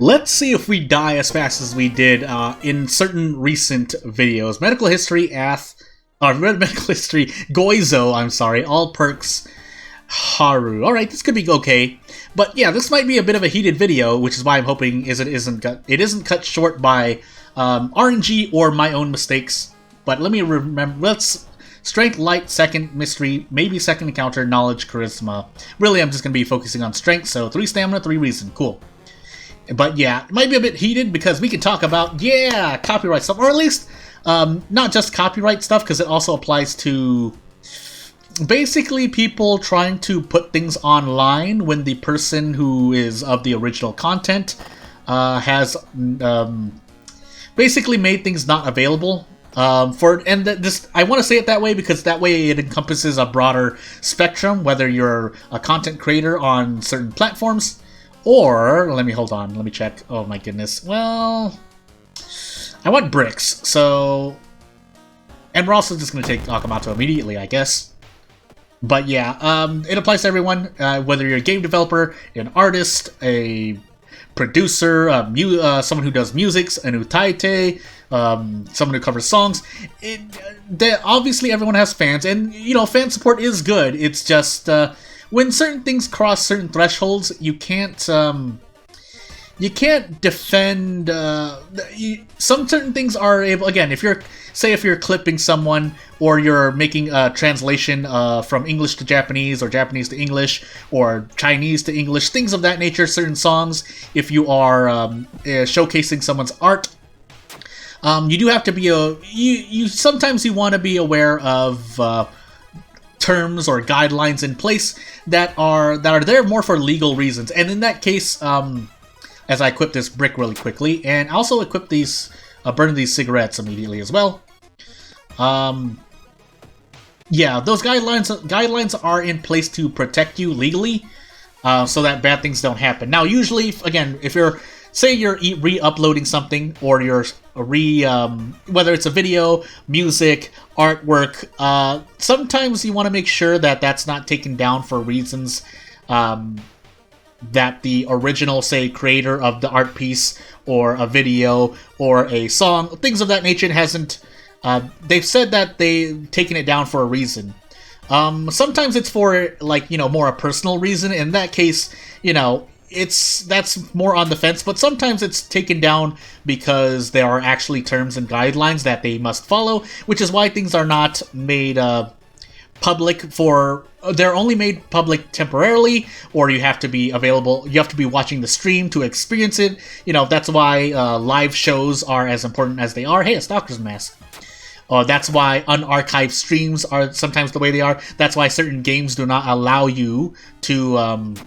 Let's see if we die as fast as we did in certain recent videos. Medical history, medical history, Goizo, I'm sorry, all perks, Haru. Alright, this could be okay. But yeah, this might be a bit of a heated video, which is why I'm hoping it isn't cut short by RNG or my own mistakes. But let me remember, let's... Strength, Light, Second, Mystery, maybe Second Encounter, Knowledge, Charisma. Really, I'm just going to be focusing on Strength, so 3 Stamina, 3 Reason. Cool. But yeah, it might be a bit heated because we can talk about, yeah, copyright stuff. Or at least, not just copyright stuff, because it also applies to basically people trying to put things online when the person who is of the original content has basically made things not available. I want to say it that way because that way it encompasses a broader spectrum, whether you're a content creator on certain platforms, or, let me check, oh my goodness, well, I want bricks, so, and we're also just going to take Akamoto immediately, I guess. But yeah, it applies to everyone, whether you're a game developer, an artist, a producer, someone who does music, an utaite, someone who covers songs. Obviously everyone has fans, and you know, fan support is good. It's just when certain things cross certain thresholds, you can't defend. Some certain things are able. Again, if you're clipping someone, or you're making a translation from English to Japanese, or Japanese to English, or Chinese to English, things of that nature. Certain songs, if you are showcasing someone's art. You do have to be sometimes you want to be aware of terms or guidelines in place that are there more for legal reasons. And in that case, as I equip this brick really quickly, and also equip these, burn these cigarettes immediately as well. Yeah, those guidelines are in place to protect you legally, so that bad things don't happen. Now, usually, again, if you're say you're re-uploading something, or you're whether it's a video, music, artwork, sometimes you want to make sure that that's not taken down for reasons that the original, say, creator of the art piece, or a video, or a song, things of that nature hasn't, they've said that they've taken it down for a reason. Sometimes it's for, like, you know, more a personal reason. In that case, you know, that's more on the fence, but sometimes it's taken down because there are actually terms and guidelines that they must follow, which is why things are not made public they're only made public temporarily, or you have to be available, you have to be watching the stream to experience it. You know, that's why live shows are as important as they are. Hey, a Stalker's Mask. That's why unarchived streams are sometimes the way they are. That's why certain games do not allow you to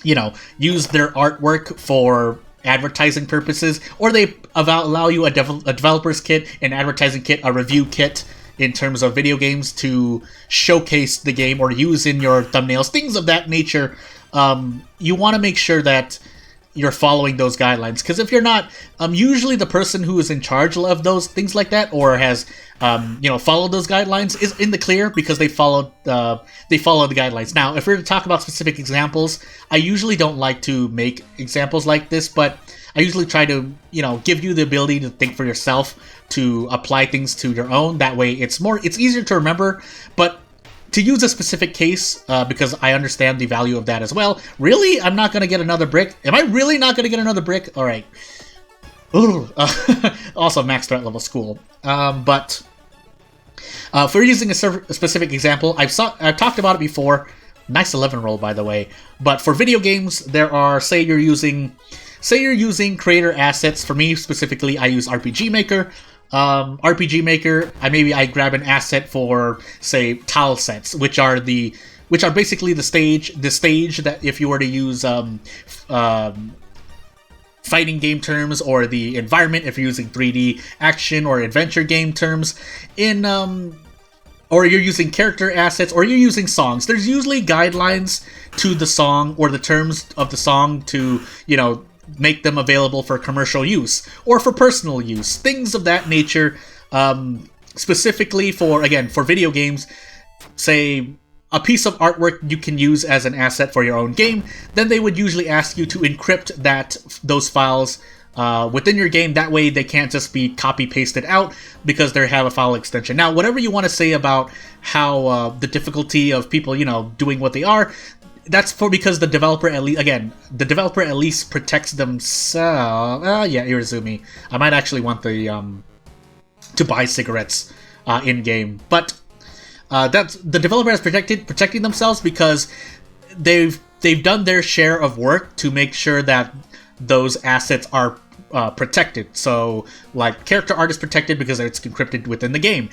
you know, use their artwork for advertising purposes, or they allow you a developer's kit, an advertising kit, a review kit in terms of video games to showcase the game or use in your thumbnails, things of that nature. You want to make sure that you're following those guidelines, because if you're not, usually the person who is in charge of those things like that, or has you know, followed those guidelines, is in the clear because they followed the guidelines. Now, if we're to talk about specific examples, I usually don't like to make examples like this, but I usually try to, you know, give you the ability to think for yourself, to apply things to your own. That way, it's easier to remember, but to use a specific case, because I understand the value of that as well. Really? I'm not going to get another brick? Am I really not going to get another brick? Alright. Also, max threat level school. But if we're using a specific example, I've talked about it before. Nice 11 roll, by the way. But for video games, there are, say you're using creator assets. For me, specifically, I use RPG Maker. RPG Maker, I grab an asset for, say, tile sets, which are basically the stage that, if you were to use fighting game terms, or the environment if you're using 3D action or adventure game terms, or you're using character assets, or you're using songs. There's usually guidelines to the song, or the terms of the song, to, you know, make them available for commercial use or for personal use, things of that nature. Specifically for video games, say a piece of artwork you can use as an asset for your own game, then they would usually ask you to encrypt those files within your game. That way they can't just be copy-pasted out because they have a file extension. Now, whatever you want to say about how the difficulty of people, doing what they are, that's because the developer at least protects themselves. Yeah, Irizumi. I might actually want the to buy cigarettes in game, but that's the developer has protecting themselves because they've done their share of work to make sure that those assets are protected. So, like, character art is protected because it's encrypted within the game.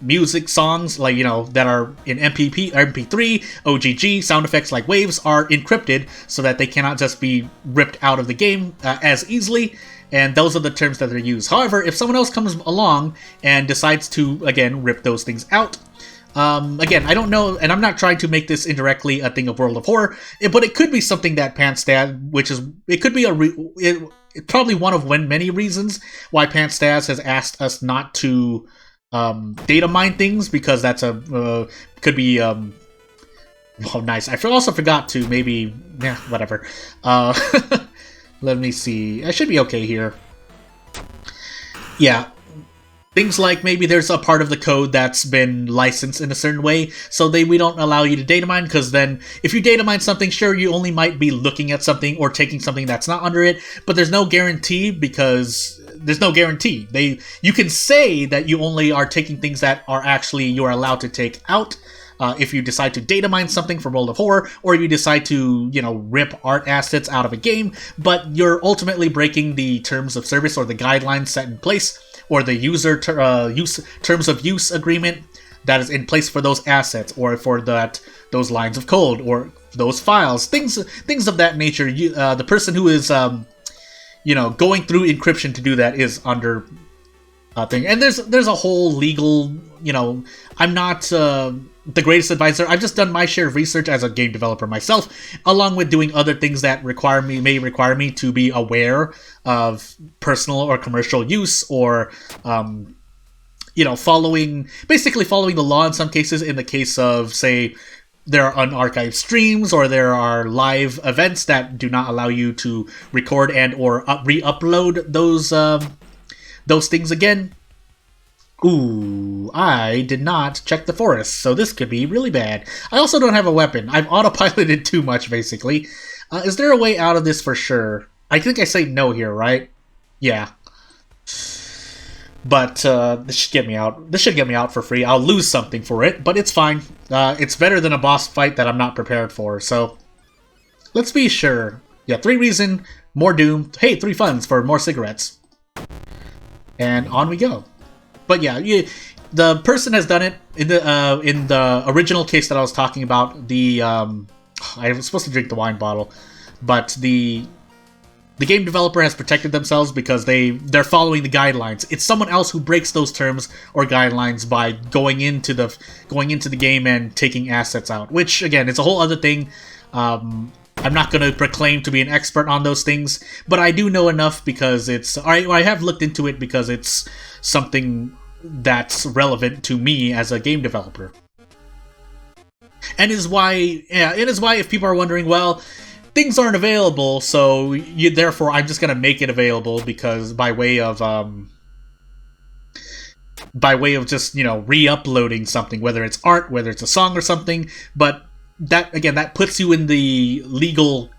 Music, songs, that are in MP3, OGG, sound effects like waves are encrypted so that they cannot just be ripped out of the game as easily. And those are the terms that are used. However, if someone else comes along and decides to, again, rip those things out, again, I don't know, and I'm not trying to make this indirectly a thing of World of Horror, but it could be something that Pantstab, it could be probably one of many reasons why Pantstab has asked us not to data mine things, because that's could be, oh, nice. I also forgot to whatever. Let me see. I should be okay here. Yeah. Things like maybe there's a part of the code that's been licensed in a certain way, so we don't allow you to data mine, because then if you data mine something, sure, you only might be looking at something or taking something that's not under it, but there's no guarantee, because there's no guarantee. You can say that you only are taking things that are actually you're allowed to take out, if you decide to data mine something from World of Horror, or you decide to, rip art assets out of a game, but you're ultimately breaking the terms of service or the guidelines set in place, or the user terms of use agreement that is in place for those assets, or for those lines of code, or those files, things of that nature. The person who is, going through encryption to do that is under thing. And there's a whole legal, I'm not the greatest advisor. I've just done my share of research as a game developer myself, along with doing other things that may require me to be aware of personal or commercial use, or following the law in some cases. In the case of, say, there are unarchived streams, or there are live events that do not allow you to record and or re-upload those things again. Ooh, I did not check the forest, so this could be really bad. I also don't have a weapon. I've autopiloted too much, basically. Is there a way out of this for sure? I think I say no here, right? Yeah. But this should get me out. This should get me out for free. I'll lose something for it, but it's fine. It's better than a boss fight that I'm not prepared for, so let's be sure. Yeah, 3 reason, more doom. Hey, 3 funds for more cigarettes. And on we go. But yeah, the person has done it in the original case that I was talking about. I was supposed to drink the wine bottle, but the game developer has protected themselves because they're following the guidelines. It's someone else who breaks those terms or guidelines by going into the game and taking assets out, which again, it's a whole other thing. I'm not going to proclaim to be an expert on those things, but I do know enough because I have looked into it because it's something that's relevant to me as a game developer. And it is why if people are wondering, well, things aren't available, so therefore I'm just going to make it available because by way of just, re-uploading something, whether it's art, whether it's a song or something, but that puts you in the legal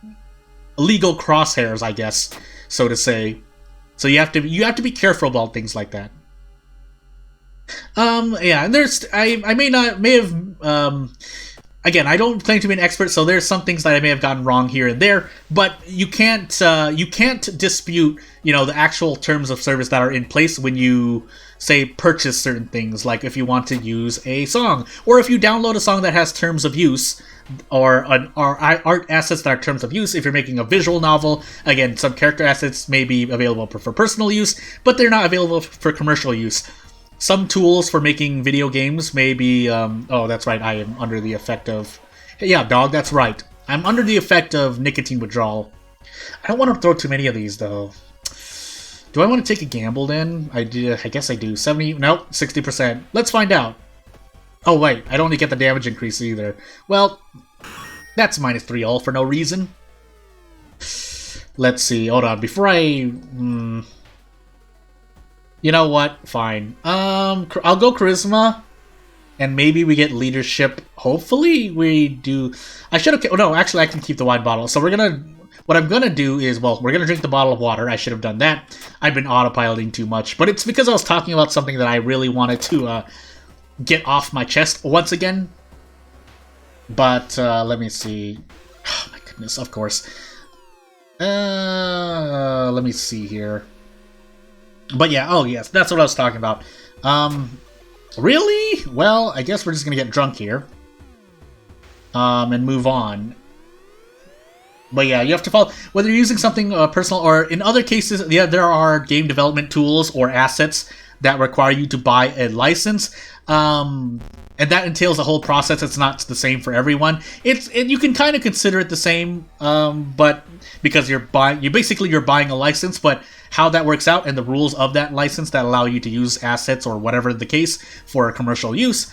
crosshairs, I guess, so to say. So you have to be careful about things like that. Yeah, and I may have again, I don't claim to be an expert, so there's some things that I may have gotten wrong here and there, but you can't dispute, the actual terms of service that are in place when you, say, purchase certain things, like if you want to use a song, or if you download a song that has terms of use, or art assets that are terms of use. If you're making a visual novel, again, some character assets may be available for personal use, but they're not available for commercial use. Some tools for making video games may be, oh, that's right, I am under the effect of... Yeah, dog, that's right. I'm under the effect of nicotine withdrawal. I don't want to throw too many of these, though. Do I want to take a gamble, then? I guess I do. 70... Nope, 60%. Let's find out. Oh, wait, I don't only get the damage increase either. Well, that's -3 all for no reason. Let's see, hold on, before I... You know what? Fine. I'll go Charisma, and maybe we get Leadership. Hopefully we do... I should have... Oh, no, actually I can keep the wine bottle. So we're gonna... What I'm gonna do is, well, we're gonna drink the bottle of water. I should have done that. I've been autopiloting too much, but it's because I was talking about something that I really wanted to get off my chest once again. But let me see. Oh my goodness, of course. Let me see here. But yeah, oh yes, that's what I was talking about. Really? Well, I guess we're just gonna get drunk here. And move on. But yeah, you have to follow, whether you're using something personal or in other cases, yeah, there are game development tools or assets that require you to buy a license. And that entails a whole process. It's not the same for everyone. You can kind of consider it the same, but because you're buying a license, but how that works out and the rules of that license that allow you to use assets or whatever the case for commercial use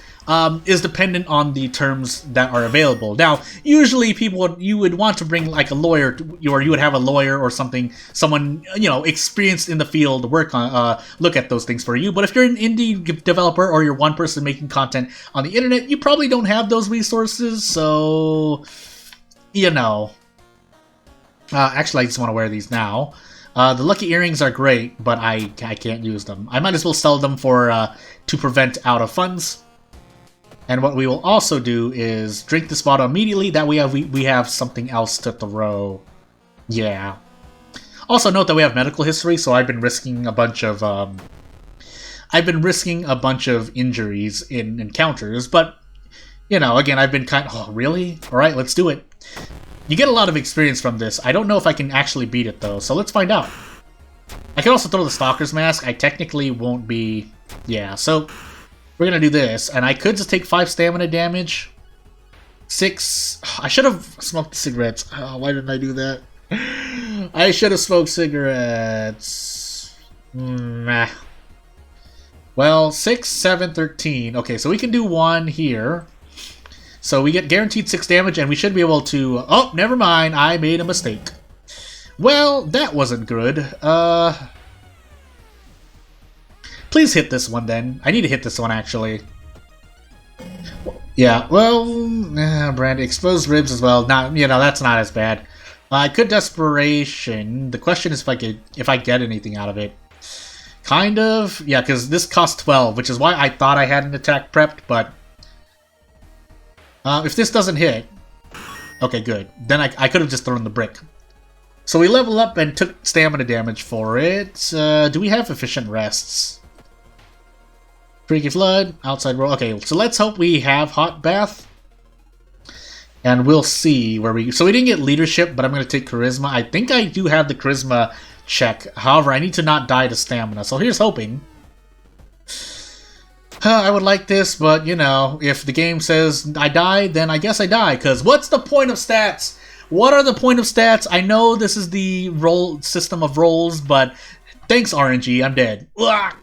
is dependent on the terms that are available. Now, usually you would want to bring like a lawyer, or you would have a lawyer or something, someone experienced in the field work on look at those things for you. But if you're an indie developer or you're one person making content on the internet, you probably don't have those resources. So, actually, I just want to wear these now. The lucky earrings are great, but I can't use them. I might as well sell them to prevent out of funds. And what we will also do is drink this bottle immediately. That way we have something else to throw. Yeah. Also note that we have medical history, so I've been risking a bunch of injuries in encounters. But again, I've been oh really? All right, let's do it. You get a lot of experience from this. I don't know if I can actually beat it, though, so let's find out. I can also throw the Stalker's Mask. I technically won't be... Yeah, so we're gonna do this, and I could just take 5 stamina damage. 6... I should have smoked cigarettes. Oh, why didn't I do that? I should have smoked cigarettes. Well, 6, 7, 13. Okay, so we can do 1 here. So we get guaranteed 6 damage, and we should be able to... Oh, never mind. I made a mistake. Well, that wasn't good. Please hit this one, then. I need to hit this one, actually. Yeah, well... Brandy, exposed ribs as well. Not, that's not as bad. I could Desperation. The question is if I get anything out of it. Kind of. Yeah, because this costs 12, which is why I thought I had an attack prepped, but... if this doesn't hit... Okay, good. Then I could have just thrown the brick. So we level up and took stamina damage for it. Do we have efficient rests? Freaky Flood, outside roll. Okay, so let's hope we have Hot Bath. And we'll see where we... So we didn't get Leadership, but I'm going to take Charisma. I think I do have the Charisma check. However, I need to not die to stamina. So here's hoping. I would like this, but, if the game says I die, then I guess I die. Because what's the point of stats? What are the point of stats? I know this is the roll system of rolls, but thanks, RNG. I'm dead. Ugh.